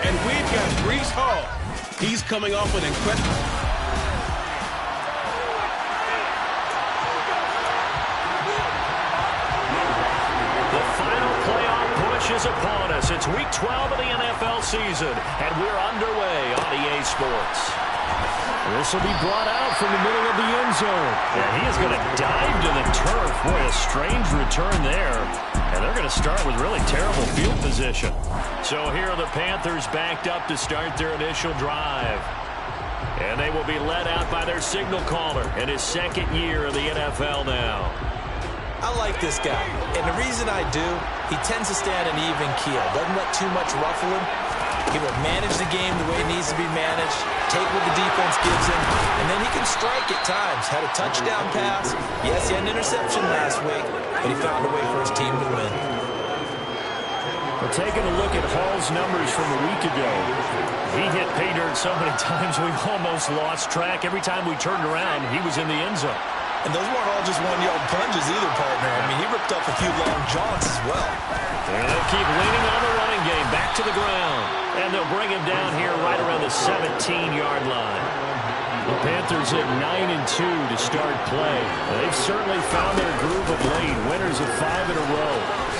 And we've got Breece Hall. He's coming off an incredible... The final playoff push is upon us. It's Week 12 of the NFL season, and we're underway on EA Sports. This will be brought out from the middle of the end zone. And he is going to dive to the turf. Boy, a strange return there. And they're going to start with really terrible field position. So here are the Panthers backed up to start their initial drive. And they will be led out by their signal caller in his second year of the NFL now. I like this guy, and the reason I do, he tends to stay on an even keel. Doesn't let too much ruffle him. He will manage the game the way it needs to be managed, take what the defense gives him, and then he can strike at times. Had a touchdown pass. Yes, he had an interception last week, but he found a way for his team to win. We're taking a look at Hall's numbers from a week ago. He hit pay dirt so many times we almost lost track. Every time we turned around, he was in the end zone. And those weren't all just one-yard plunges either, partner. I mean, he ripped up a few long jaunts as well. And they'll keep leaning on the running game back to the ground. And they'll bring him down here right around the 17-yard line. The Panthers at 9-2 to start play. They've certainly found their groove of late. Winners of 5 in a row.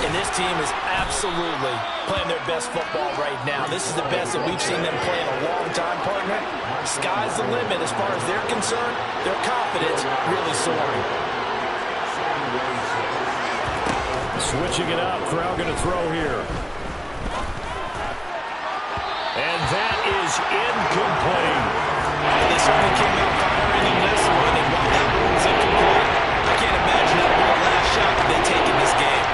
And this team is absolutely playing their best football right now. This is the best that we've seen them play in a long time, partner. Sky's the limit as far as they're concerned. Their confidence really soaring. Switching it up. Corral going to throw here. And that is incomplete. They certainly came out firing in this one, and while that one was incomplete, I can't imagine that would be the last shot that they take in this game.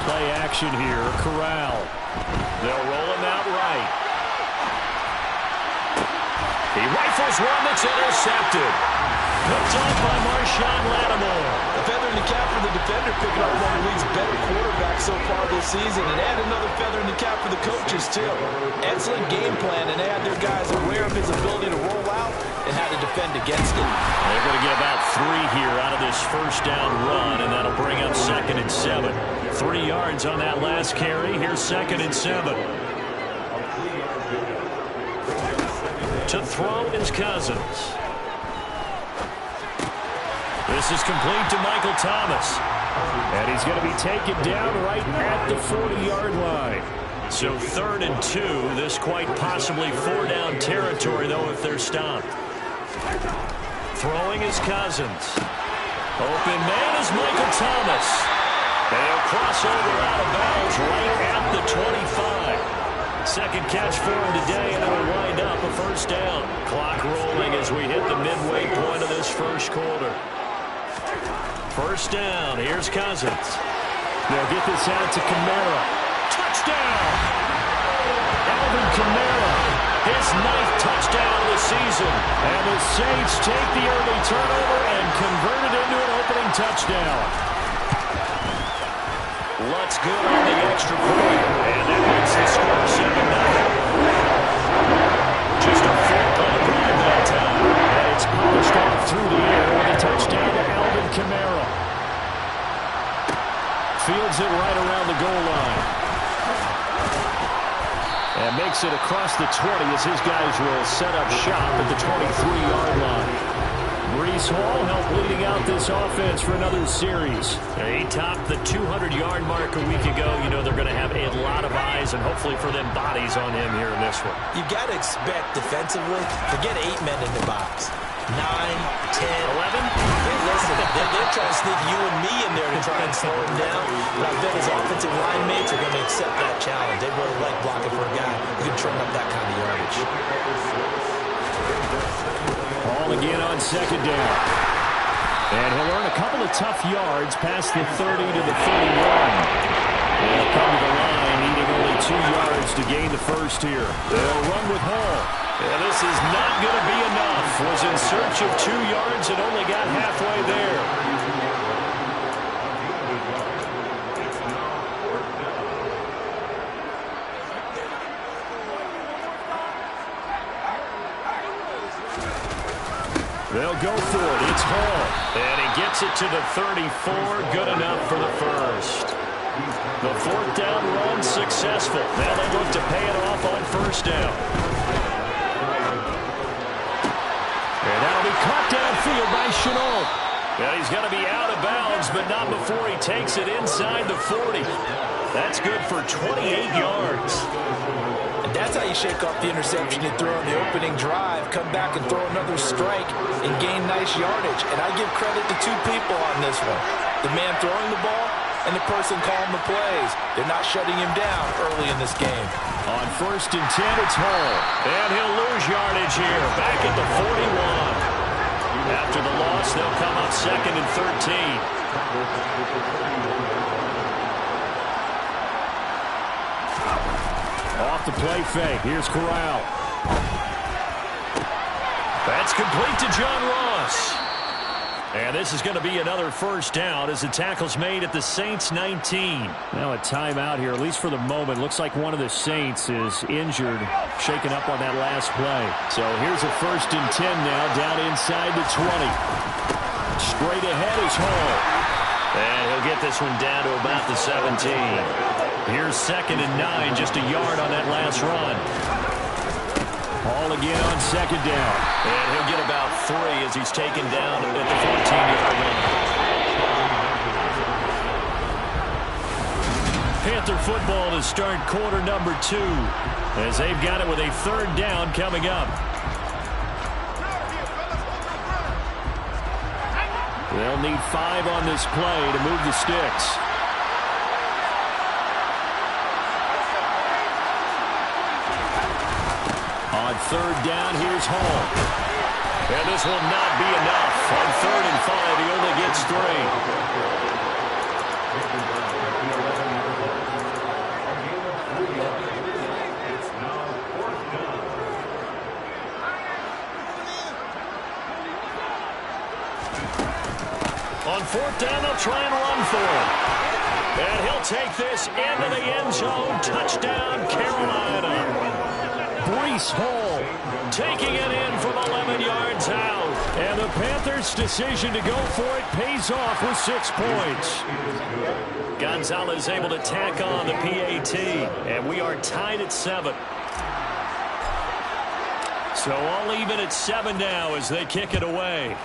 Play action here. Corral. They'll roll him out right. He rifles one that's intercepted. Picked off by Marshawn Lattimore. A feather in the cap for the defender, picking up one of the league's better quarterbacks so far this season, and add another feather in the cap for the coaches, too. Excellent game plan, and they had their guys aware of his ability to roll out and how to defend against it. They're going to get about 3 here out of this first down run, and that'll bring up 2nd and 7. 3 yards on that last carry. Here's 2nd and 7. To throw is Cousins. This is complete to Michael Thomas. And he's going to be taken down right at the 40-yard line. So 3rd and 2. This quite possibly 4-down territory, though, if they're stopped. Throwing is Cousins. Open man is Michael Thomas. They'll cross over out of bounds right at the 25. Second catch for him today, and it'll wind up a first down. Clock rolling as we hit the midway point of this first quarter. First down. Here's Cousins. They'll get this out to Kamara. Touchdown! Alvin Kamara. His 9th touchdown of the season. And the Saints take the early turnover and convert it into an opening touchdown. Lutz good on the extra point, and that makes the score 7-0. Just a 4-play drive that time, and it's polished off through the air with a touchdown to Alvin Kamara. Fields it right around the goal line. And makes it across the 20 as his guys will set up shop at the 23-yard line. Breece Hall helped leading out this offense for another series. He topped the 200-yard mark a week ago. You know they're going to have a lot of eyes and hopefully for them bodies on him here in this one. You've got to expect defensively, forget 8 men in the box. 9, 10, 11. Listen, they're trying to sneak you and me in there to try and slow him down. But I bet his offensive line mates are going to accept that challenge. They really like blocking for a guy who can turn up that kind of yardage. Ball again on 2nd down. And he'll earn a couple of tough yards past the 30 to the 31. They'll come to the line, needing only 2 yards to gain the first here. They'll run with Hall. And this is not going to be enough. Was in search of 2 yards and only got halfway there. They'll go for it. It's Hall. And he gets it to the 34. Good enough for the first. The fourth down run successful. Now they look to pay it off on first down. And that'll be caught downfield by Chenault. Yeah, he's going to be out of bounds, but not before he takes it inside the 40. That's good for 28 yards. And that's how you shake off the interception you throw on the opening drive, come back and throw another strike and gain nice yardage. And I give credit to two people on this one. The man throwing the ball and the person calling the plays. They're not shutting him down early in this game. On 1st and 10, it's Hall. And he'll lose yardage here, back at the 41. After the loss, they'll come up 2nd and 13. Off the play fake. Here's Corral. That's complete to John Ross. And this is going to be another first down as the tackle's made at the Saints 19. Now a timeout here, at least for the moment. Looks like one of the Saints is injured, shaken up on that last play. So here's a 1st and 10 now, down inside the 20. Straight ahead is Hall. And he'll get this one down to about the 17. Here's 2nd and 9, just a yard on that last run. Hall again on 2nd down. And he'll get about 3 as he's taken down at the 14-yard line. Panther football to start quarter number 2 as they've got it with a 3rd down coming up. They'll need 5 on this play to move the sticks. On 3rd down, here's Hall. And this will not be enough. On 3rd and 5, he only gets 3. On 4th down, they'll try and run for it. And he'll take this into the end zone. Touchdown, Carolina. Breece Hall taking it in from 11 yards out. And the Panthers' decision to go for it pays off with 6 points. Gonzalez able to tack on the PAT. And we are tied at 7. So all even at 7 now as they kick it away.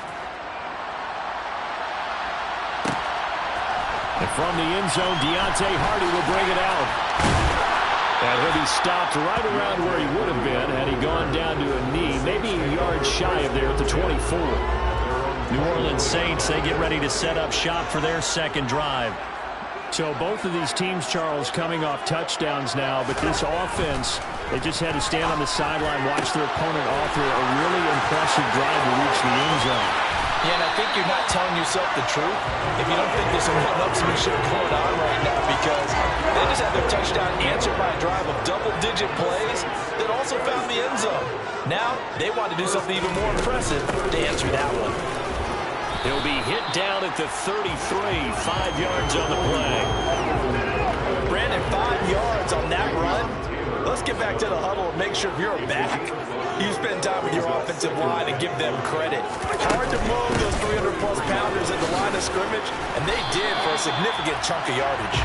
And from the end zone, Deontay Hardy will bring it out. And he'll be stopped right around where he would have been had he gone down to a knee, maybe a yard shy of there at the 24. New Orleans Saints, they get ready to set up shop for their 2nd drive. So both of these teams, Charles, coming off touchdowns now, but this offense, they just had to stand on the sideline, watch their opponent offer a really impressive drive to reach the end zone. Yeah, and I think you're not telling yourself the truth if you don't think there's some one-upsmanship going on right now, because they just had their touchdown answered by a drive of double-digit plays that also found the end zone. Now they want to do something even more impressive to answer that one. He'll be hit down at the 33, 5 yards on the play. Brandon, 5 yards on that run. Let's get back to the huddle and make sure if you're back, you spend time with your offensive line and give them credit. Hard to move those 300-plus pounders at the line of scrimmage, and they did for a significant chunk of yardage.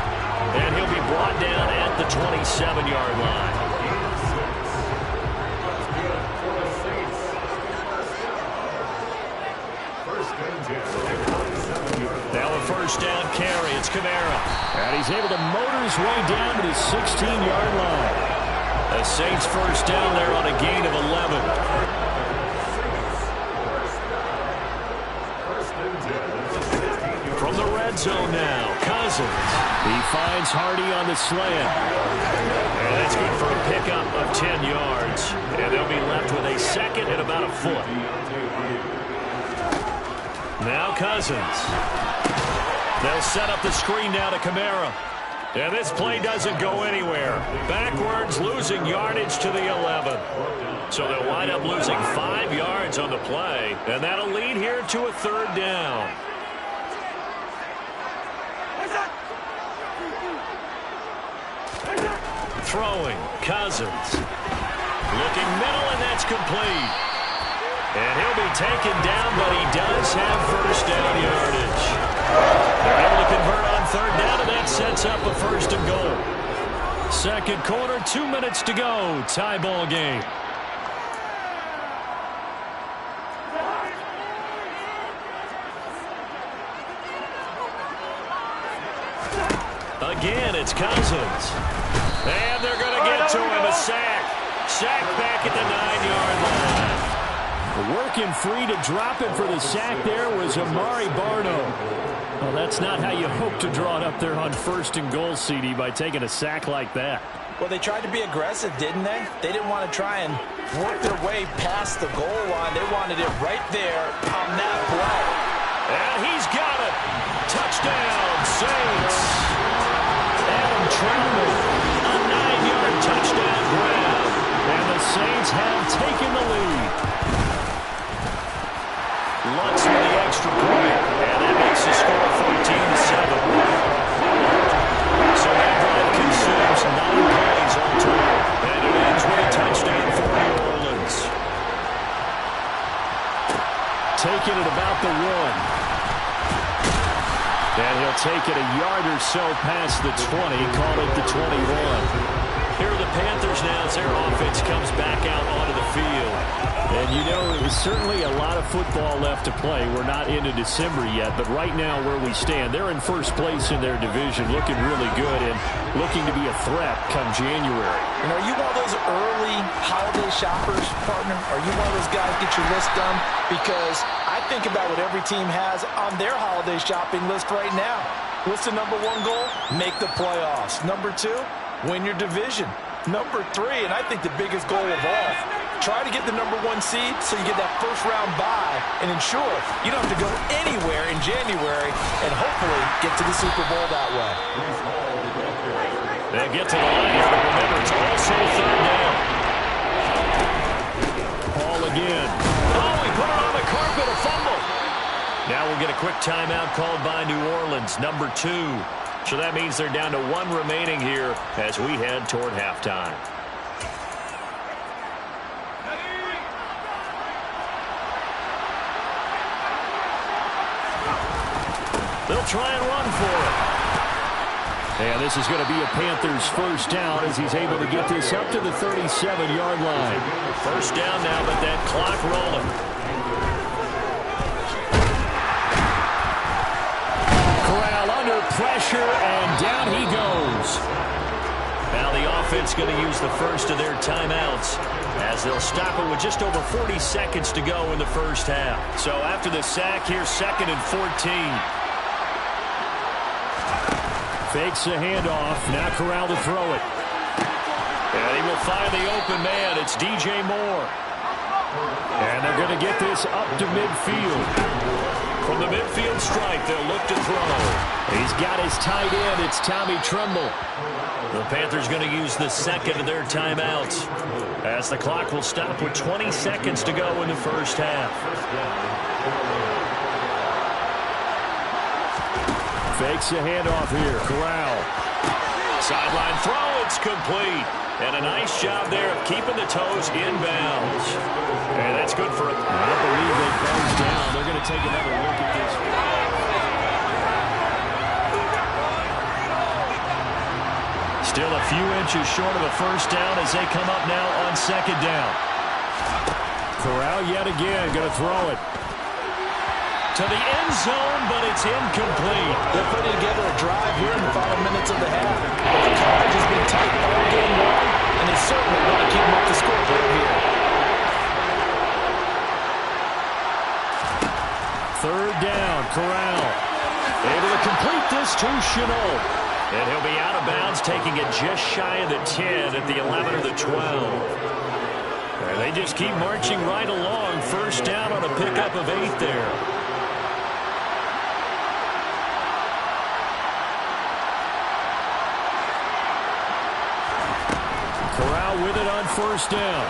And he'll be brought down at the 27-yard line. Now a 1st down carry. It's Kamara. And he's able to motor his way down to the 16-yard line. The Saints 1st down there on a gain of 11. From the red zone now, Cousins. He finds Hardy on the slant. And that's good for a pickup of 10 yards. And they'll be left with a 2nd and about a foot. Now Cousins. They'll set up the screen now to Kamara. And this play doesn't go anywhere. Backwards, losing yardage to the 11. So they'll wind up losing 5 yards on the play. And that'll lead here to a 3rd down. Throwing, Cousins. Looking middle, and that's complete. And he'll be taken down, but he does have 1st down yardage. They're able to convert on third down, and that sets up a first and goal. Second quarter, 2 minutes to go. Tie ball game. Again, it's Cousins. And they're going to get to him. A sack. Sack back at the 9-yard line. Working free to drop it for the sack there was Amari Barno. Well, that's not how you hope to draw it up there on first and goal, CD, by taking a sack like that. Well, they tried to be aggressive, didn't they? They didn't want to try and work their way past the goal line. They wanted it right there on that play. And he's got it. Touchdown, Saints. Adam Trammell, a 9-yard touchdown grab. And the Saints have taken the lead. Lutz with the extra point. And that makes the score 14-7. So that drive consumes 9 plays all total. And it ends with a touchdown for New Orleans. Taking it about the 1. And he'll take it a yard or so past the 20, call it the 21. Here are the Panthers now as their offense comes back out onto the field. And you know, there's certainly a lot of football left to play. We're not into December yet, but right now where we stand, they're in first place in their division, looking really good and looking to be a threat come January. And are you one of those early holiday shoppers, partner? Are you one of those guys get your list done? Because I think about what every team has on their holiday shopping list right now. What's the number 1 goal? Make the playoffs. Number 2, win your division. Number 3, and I think the biggest goal of all, try to get the number 1 seed so you get that first-round bye and ensure you don't have to go anywhere in January and hopefully get to the Super Bowl that way. They get to the line here, but remember, it's also third down. Ball again. Oh, he put it on the carpet, a fumble. Now we'll get a quick timeout called by New Orleans, number 2. So that means they're down to 1 remaining here as we head toward halftime. They'll try and run for it. And this is going to be a Panthers first down as he's able to get this up to the 37-yard line. First down now, but that clock rolling. Corral under pressure, and down he goes. Now the offense going to use the first of their timeouts as they'll stop it with just over 40 seconds to go in the first half. So after the sack, here's 2nd and 14. Fakes the handoff. Now Corral to throw it. And he will find the open man. It's DJ Moore. And they're going to get this up to midfield. From the midfield stripe, they'll look to throw. He's got his tight end. It's Tommy Tremble. The Panthers going to use the second of their timeouts as the clock will stop with 20 seconds to go in the first half. Fakes the handoff here. Corral. Sideline throw. It's complete. And a nice job there of keeping the toes inbounds. And that's good for it. I believe they closed down. They're going to take another look at this. Still a few inches short of a first down as they come up now on second down. Corral yet again going to throw it to the end zone, but it's incomplete. They're putting together a drive here in the final minutes of the half. But the coverage has been tight all game long, and they certainly want to keep them up the scoreboard here. Third down, Corral. Able to complete this to Chenault. And he'll be out of bounds, taking it just shy of the 10 at the 11 or the 12. And they just keep marching right along. First down on a pickup of 8 there. Corral with it on first down.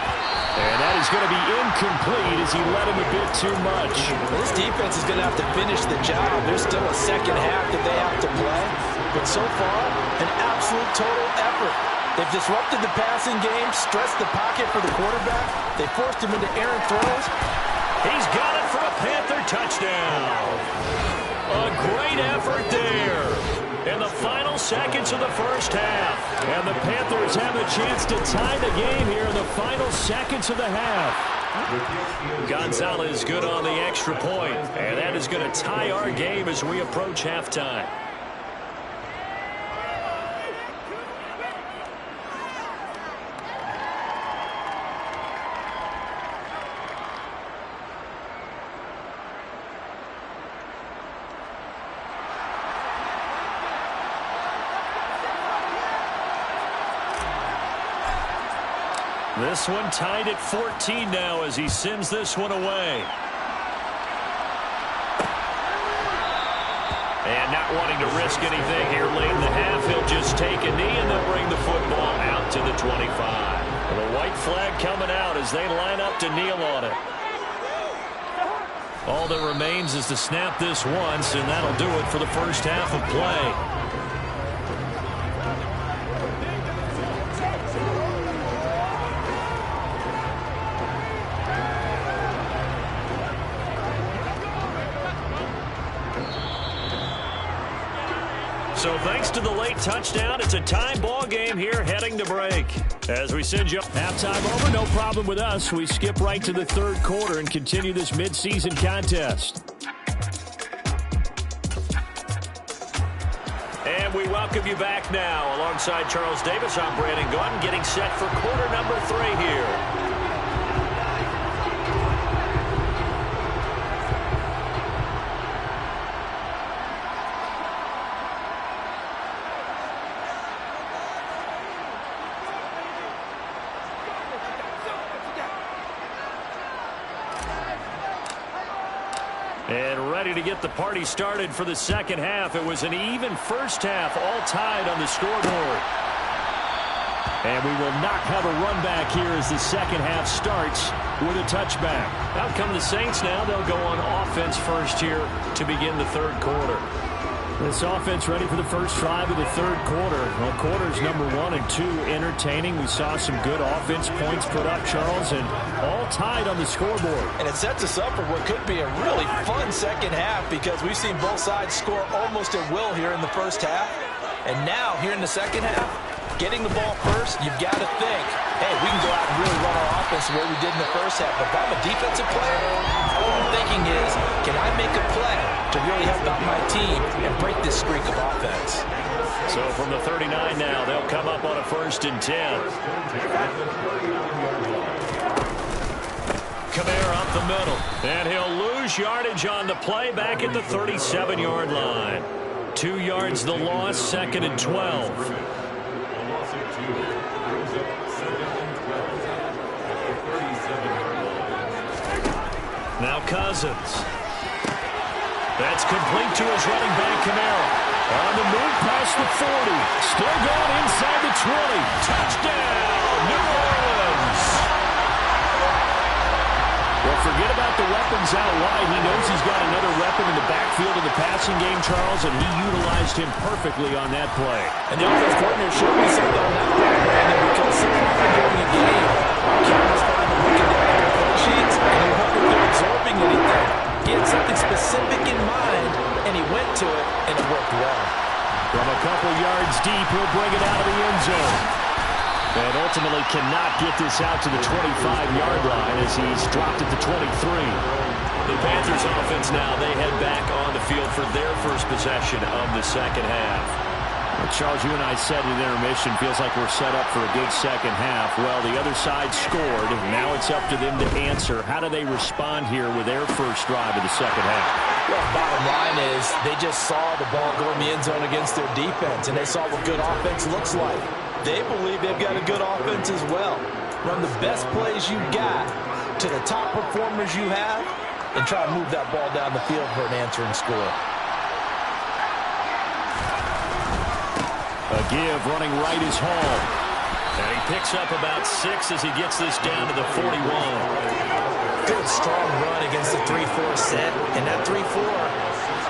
And that is going to be incomplete as he led him a bit too much. This defense is going to have to finish the job. There's still a second half that they have to play. But so far, an absolute total effort. They've disrupted the passing game, stressed the pocket for the quarterback. They forced him into errant throws. He's got it for a Panther touchdown. A great effort there in the final seconds of the first half. And the Panthers have a chance to tie the game here in the final seconds of the half. Gonzalez good on the extra point, and that is going to tie our game as we approach halftime. This one tied at 14 now as he sends this one away. And not wanting to risk anything here late in the half, he'll just take a knee and they'll bring the football out to the 25. The white flag coming out as they line up to kneel on it. All that remains is to snap this once, and that'll do it for the first half of play. So thanks to the late touchdown, it's a tie ball game here heading to break. As we send you halftime over, no problem with us. We skip right to the third quarter and continue this midseason contest. And we welcome you back now. Alongside Charles Davis, I'm Brandon Gaudin, getting set for quarter number 3 here. And ready to get the party started for the second half. It was an even first half, all tied on the scoreboard. And we will not have a run back here as the second half starts with a touchback. Out come the Saints now. They'll go on offense first here to begin the third quarter. This offense ready for the first drive of the third quarter. Well, quarters number 1 and 2 entertaining. We saw some good offense points put up, Charles, and all tied on the scoreboard. And it sets us up for what could be a really fun second half because we've seen both sides score almost at will here in the first half. And now, here in the second half, getting the ball first, you've got to think, hey, we can go out and really run our offense the way we did in the first half. But if I'm a defensive player, all I'm thinking is, can I make a play to really help out my team and break this streak of offense? So from the 39 now, they'll come up on a 1st and 10. Kamara up the middle, and he'll lose yardage on the play back at the 37-yard line. 2 yards the loss, 2nd and 12. Now Cousins. That's complete to his running back, Kamara. On the move past the 40. Still going inside the 20. Touchdown, New Orleans. Well, forget about the weapons out wide. He knows he's got another weapon in the backfield of the passing game, Charles, and he utilized him perfectly on that play. And the offense coordinator showed me something on that play, Brandon, because so often during a game, cameras find him looking down at the play sheets, and they wonder if they're absorbing anything. He had something specific in mind, and he went to it, and it worked well. From a couple yards deep, he'll bring it out of the end zone. And ultimately cannot get this out to the 25-yard line as he's dropped at the 23. The Panthers offense now, they head back on the field for their first possession of the second half. Well, Charles, you and I said at intermission, feels like we're set up for a good second half. Well, the other side scored. Now it's up to them to answer. How do they respond here with their first drive of the second half? Well, bottom line is they just saw the ball go in the end zone against their defense, and they saw what good offense looks like. They believe they've got a good offense as well. Run the best plays you've got to the top performers you have and try to move that ball down the field for an answering score. A give running right is Hall. And he picks up about 6 as he gets this down to the 41. Good strong run against the 3-4 set. And that 3-4,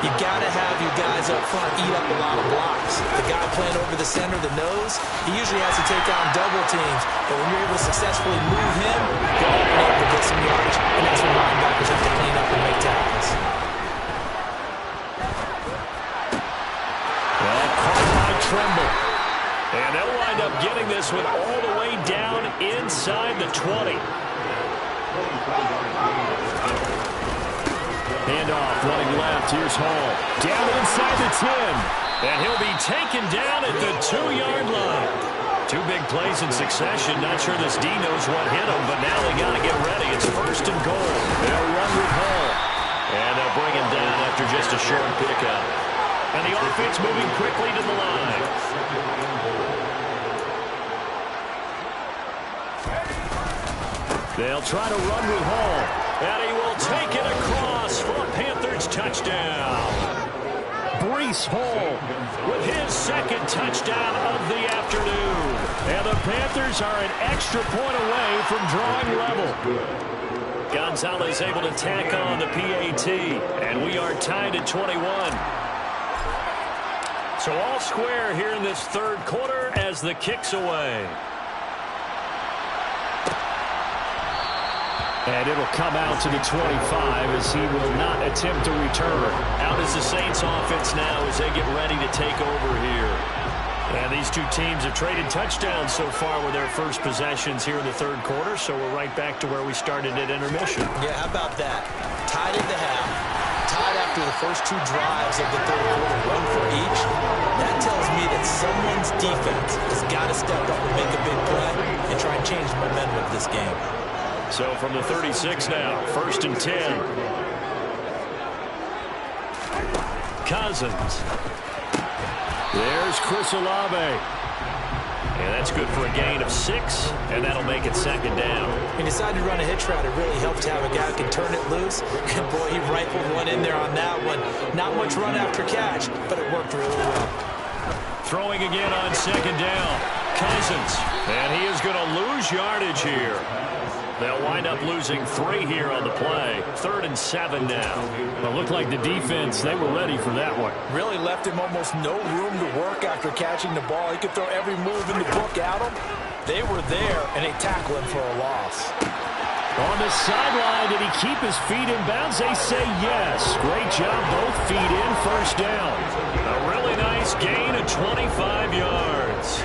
you got to have your guys up front eat up a lot of blocks. The guy playing over the center, the nose, he usually has to take on double teams. But when you're able to successfully move him, you're able to get some yardage. And that's when linebackers have to clean up and make tackles. tremble. And they'll wind up getting this one all the way down inside the 20. Handoff running left. Here's Hall. Down inside the 10. And he'll be taken down at the 2-yard line. 2 big plays in succession. Not sure this D knows what hit him, but now they got to get ready. It's 1st and goal. They'll run with Hall. And they'll bring him down after just a short pickup. And the offense moving quickly to the line. They'll try to run with Hall. And he will take it across for a Panthers touchdown. Breece Hall with his 2nd touchdown of the afternoon. And the Panthers are an extra point away from drawing level. Gonzalez able to tack on the PAT. And we are tied at 21. So all square here in this 3rd quarter as the kick's away. And it'll come out to the 25 as he will not attempt to return. Out is the Saints offense now as they get ready to take over here. And these 2 teams have traded touchdowns so far with their first possessions here in the 3rd quarter, so we're right back to where we started at intermission. Yeah, how about that? Tied at the half, tied after the first 2 drives of the 3rd quarter, 1 for each. That tells me that someone's defense has got to step up and make a big play and try and change the momentum of this game. So from the 36 now, 1st and 10. Cousins. There's Chris Olave. And that's good for a gain of 6, and that'll make it 2nd down. He decided to run a hitch route. It really helped to have a guy who can turn it loose. And, boy, he rifled one in there on that one. Not much run after catch, but it worked really well. Throwing again on 2nd down. Cousins. And he is going to lose yardage here. They'll wind up losing 3 here on the play. 3rd and 7 now. It looked like the defense, they were ready for that one. Really left him almost no room to work after catching the ball. He could throw every move in the book at him. They were there, and they tackled him for a loss. On the sideline, did he keep his feet in bounds? They say yes. Great job, both feet in, 1st down. A really nice gain of 25 yards.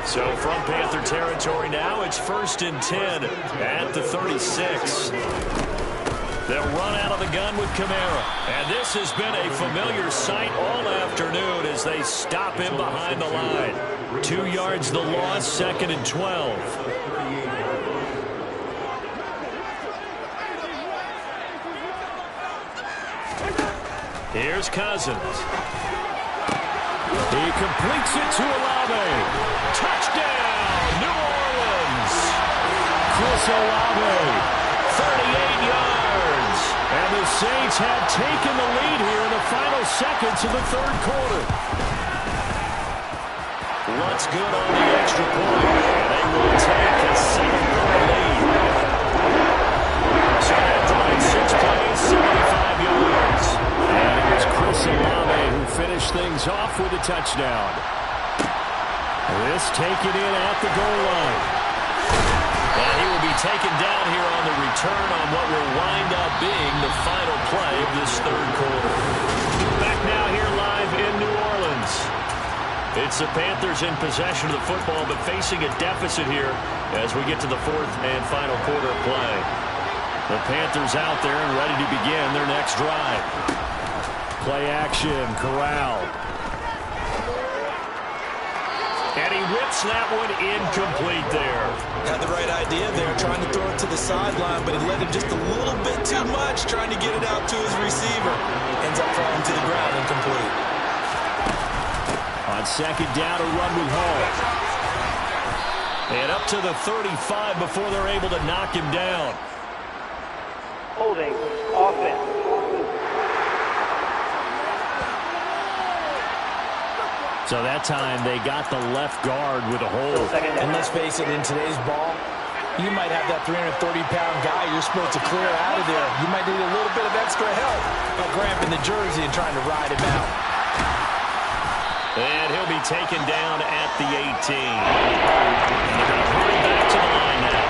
So from Panther territory now, it's 1st and 10 at the 36. They'll run out of the gun with Kamara. And this has been a familiar sight all afternoon as they stop him behind the line. 2 yards the loss, 2nd and 12. Here's Cousins. He completes it to Olave. Touchdown, New Orleans. Chris Olave, 38 yards. And the Saints have taken the lead here in the final seconds of the 3rd quarter. What's good on the extra point? And they will take a 7-point lead. So that drive, 6 plays, 75 yards. And it was Chris Olave who finished things off with a touchdown. This taken in at the goal line. And he will be taken down here on the return on what will wind up being the final play of this 3rd quarter. Back now here live in New Orleans. It's the Panthers in possession of the football, but facing a deficit here as we get to the 4th and final quarter of play. The Panthers out there and ready to begin their next drive. Play action, Corral. And he whips that one incomplete there. Had the right idea there, trying to throw it to the sideline, but he let him just a little bit too much, trying to get it out to his receiver. Ends up falling to the ground incomplete. On 2nd down, a run with Hall. And up to the 35 before they're able to knock him down. Holding offense. So that time they got the left guard with a hold. And let's face it, in today's ball, you might have that 330-pound guy you're supposed to clear out of there. You might need a little bit of extra help by grabbing the jersey and trying to ride him out. And he'll be taken down at the 18. And they're going to hurry back to the line now.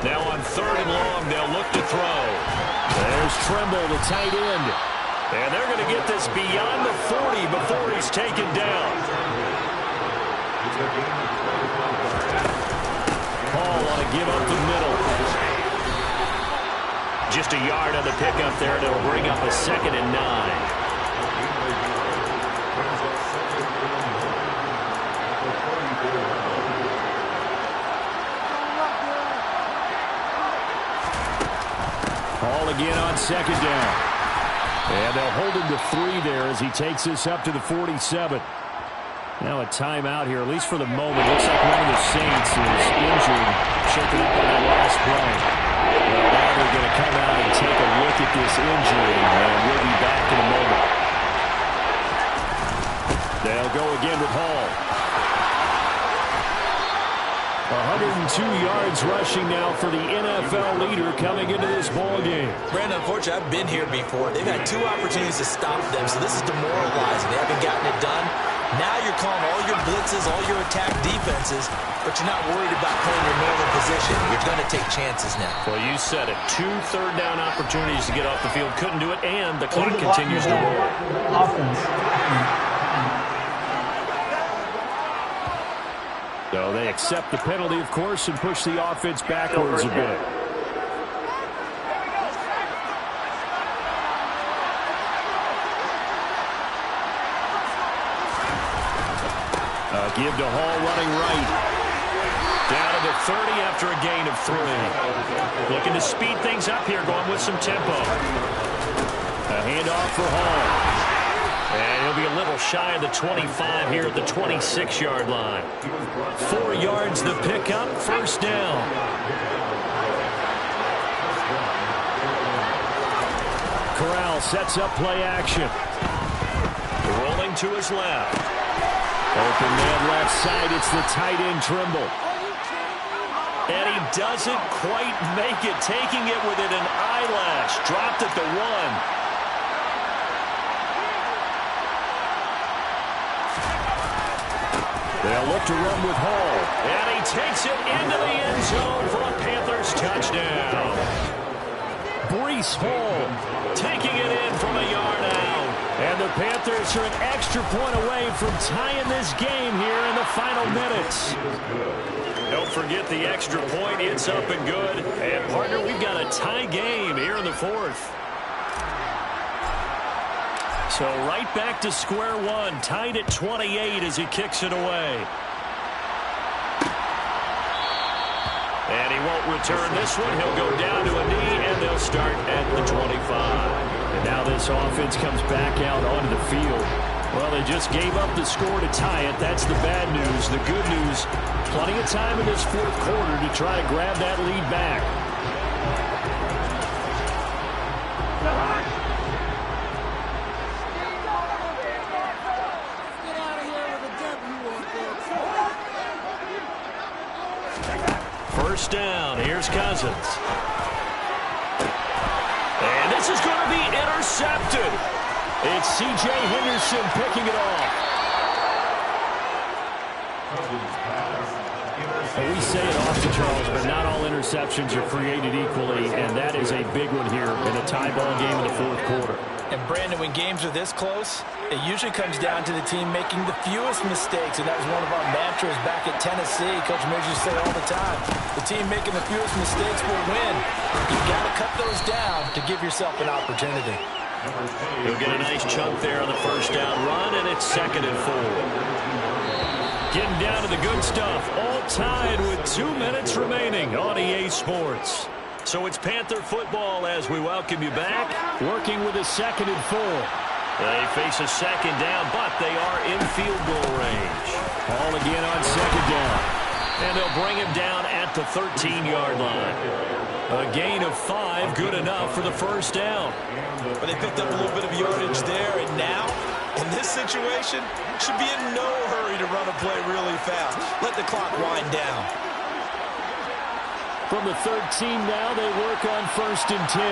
Now on 3rd and long, they'll look to throw. tight end. And they're going to get this beyond the 40 before he's taken down. Hall on a give up the middle. Just a yard on the pickup there, and it'll bring up a 2nd and 9. Hall again on 2nd down. And they'll hold him to 3 there as he takes this up to the 47. Now a timeout here, at least for the moment. Looks like one of the Saints is injured, shaken up on that last play. Well, now they're going to come out and take a look at this injury, and we'll be back in a moment. They'll go again with Hall. 102 yards rushing now for the NFL leader coming into this ball game. Brandon, unfortunately, I've been here before. They've had 2 opportunities to stop them, so this is demoralizing. They haven't gotten it done. Now you're calling all your blitzes, all your attack defenses, but you're not worried about playing your normal position. You're going to take chances now. Well, you said it. 2 third-down opportunities to get off the field. Couldn't do it, and the clock continues to roll. Offense. So they accept the penalty, of course, and push the offense backwards a bit. Give to Hall running right. Down to the 30 after a gain of 3. Looking to speed things up here, going with some tempo. A handoff for Hall. And he'll be a little shy of the 25 here at the 26-yard line. 4 yards the pickup, 1st down. Corral sets up play action. Rolling to his left. Open man left side, it's the tight end Trimble. And he doesn't quite make it, taking it within an eyelash. Dropped at the 1. They'll look to run with Hall. And he takes it into the end zone for a Panthers touchdown. Breece Hall taking it in from a yard out. And the Panthers are an extra point away from tying this game here in the final minutes. Don't forget the extra point. It's up and good. And, partner, we've got a tie game here in the 4th. So right back to square one, tied at 28 as he kicks it away. And he won't return this one. He'll go down to a knee, and they'll start at the 25. And now this offense comes back out onto the field. Well, they just gave up the score to tie it. That's the bad news. The good news, plenty of time in this 4th quarter to try to grab that lead back. First down, here's Cousins. And this is going to be intercepted. It's C.J. Henderson picking it off. And we say it often, Charles, but not all interceptions are created equally, and that is a big one here in a tie ball game in the 4th quarter. And, Brandon, when games are this close, it usually comes down to the team making the fewest mistakes, and that was one of our mantras back at Tennessee. Coach Major used to say all the time, the team making the fewest mistakes will win. You've got to cut those down to give yourself an opportunity. He'll get a nice chunk there on the first down run, and it's 2nd and 4. Getting down to the good stuff, all tied with 2 minutes remaining on EA Sports. So it's Panther football as we welcome you back, working with a 2nd and 4. They face a 2nd down, but they are in field goal range. Ball again on 2nd down. And they'll bring him down at the 13-yard line. A gain of 5, good enough for the first down. But they picked up a little bit of yardage there, and now, in this situation, should be in no hurry to run a play really fast. Let the clock wind down. From the 13 now, they work on 1st and 10.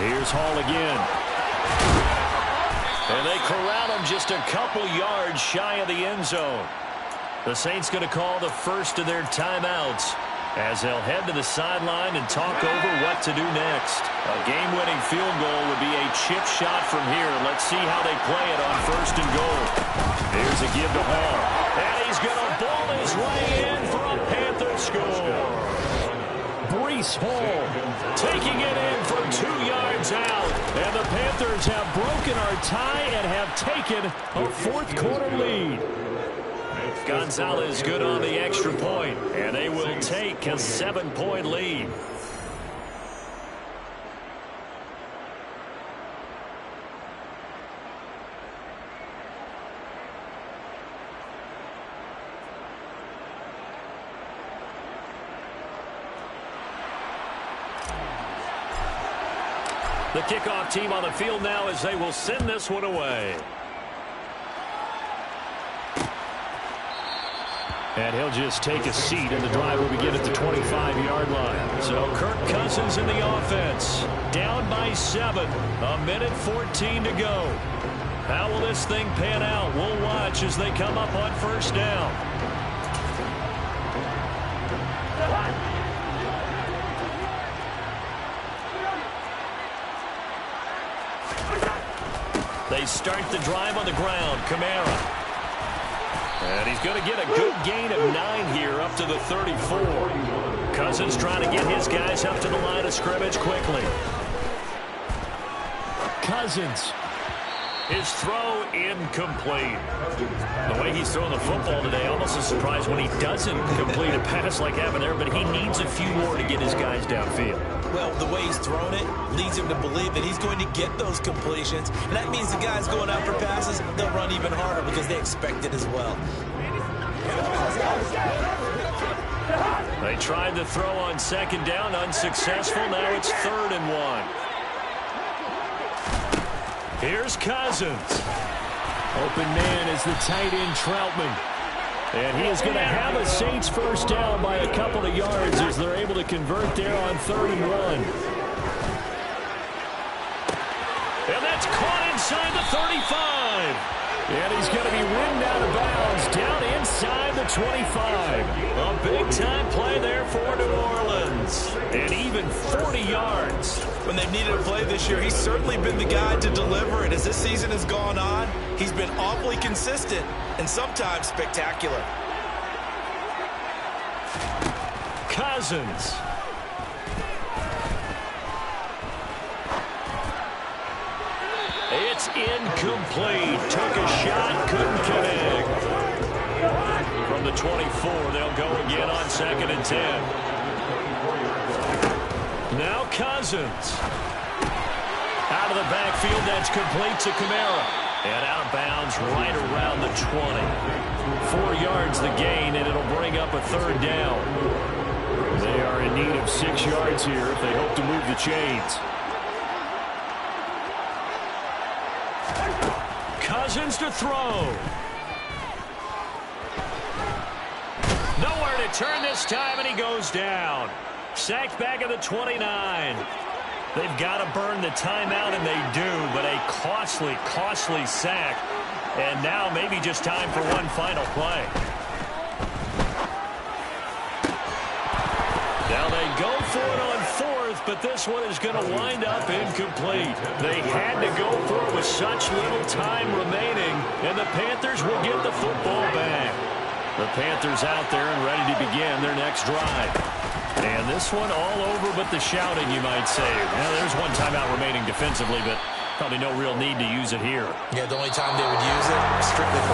Here's Hall again. And they corral him just a couple yards shy of the end zone. The Saints going to call the first of their timeouts. as they'll head to the sideline and talk over what to do next. A game-winning field goal would be a chip shot from here. Let's see how they play it on 1st and goal. Here's a give to Hall. And he's going to ball his way in for a Panther score. Breece Hall taking it in from 2 yards out. And the Panthers have broken our tie and have taken a 4th quarter lead. Gonzalez good on the extra point, and they will take a 7-point lead. The kickoff team on the field now as they will send this one away. And he'll just take a seat, and the drive will begin at the 25-yard line. So Kirk Cousins in the offense, down by 7, 1:14 to go. How will this thing pan out? We'll watch as they come up on 1st down. They start the drive on the ground. Kamara. And he's going to get a good gain of 9 here up to the 34. Cousins trying to get his guys up to the line of scrimmage quickly. Cousins. His throw incomplete. The way he's throwing the football today, almost a surprise when he doesn't complete a pass like happened there, but he needs a few more to get his guys downfield. Well, the way he's thrown it leads him to believe that he's going to get those completions. And that means the guys going after passes, they'll run even harder because they expect it as well. They tried to throw on 2nd down, unsuccessful. Now it's 3rd and 1. Here's Cousins. Open man is the tight end Troutman. And he is going to have a Saints 1st down by a couple of yards as they're able to convert there on 3rd and 1. And that's caught inside the 35. And he's going to be ridden out of bounds down inside the 25. A big-time play there for New Orleans. And even 40 yards. When they've needed a play this year, he's certainly been the guy to deliver. And as this season has gone on, he's been awfully consistent and sometimes spectacular. Cousins. It's incomplete. Took a shot, couldn't connect. From the 24, they'll go again on 2nd and 10. Now Cousins. Out of the backfield, that's complete to Kamara. And out of bounds right around the 20. 4 yards the gain, and it'll bring up a 3rd down. They are in need of 6 yards here if they hope to move the chains. Cousins to throw. Nowhere to turn this time, and he goes down. Sacked back at the 29. They've got to burn the timeout, and they do, but a costly, costly sack. And now maybe just time for one final play. Now they go for it on 4th, but this one is going to wind up incomplete. They had to go for it with such little time remaining, and the Panthers will get the football back. The Panthers out there and ready to begin their next drive. And this one all over but the shouting, you might say. Well, there's one timeout remaining defensively, but probably no real need to use it here. Yeah, the only time they would use it is strictly for